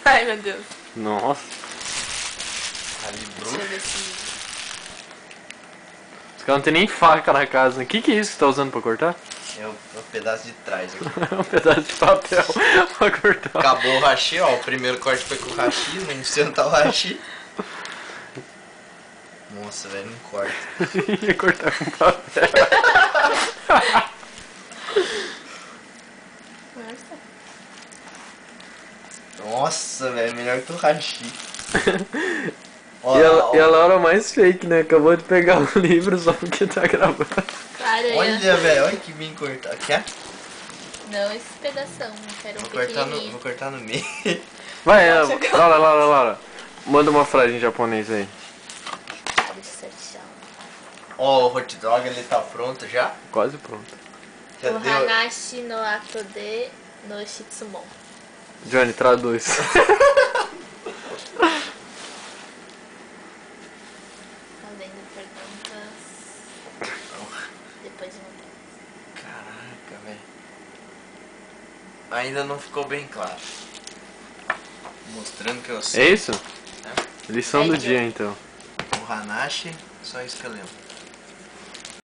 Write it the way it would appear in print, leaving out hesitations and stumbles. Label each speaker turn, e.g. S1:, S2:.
S1: Ai, meu Deus.
S2: Nossa.
S1: Deixa eu ver se...
S2: Os caras não tem nem faca na casa, né? Que é isso que você tá usando pra cortar?
S3: É um pedaço de trás aqui.
S2: É um pedaço de papel pra cortar.
S3: Acabou o hashi, ó. O primeiro corte foi com o hashi, não senta o hashi. Nossa, velho, não corta.
S2: Ia cortar com papel.
S3: Nossa, velho, melhor que o hashi. Ó,
S2: E a Laura mais fake, né? Acabou de pegar o livro só porque tá gravando.
S1: Claro,
S3: olha, velho, olha que bem cortado. Quer?
S1: Não, esse pedação. Eu quero um pequenininho.
S3: Vou cortar no meio.
S2: Vai, Laura. Manda uma frase em japonês aí.
S3: Ó, o hot dog ele tá pronto já?
S2: Quase pronto.
S3: Já
S1: O
S3: deu.
S1: Hanashi no ato de no Shitsumon.
S2: Johnny, traduz.
S1: Fazendo perguntas. Depois de um...
S3: Caraca, velho. Ainda não ficou bem claro. Mostrando que eu sei.
S2: É isso? Lição do dia, então.
S3: O Hanashi, só isso que eu lembro.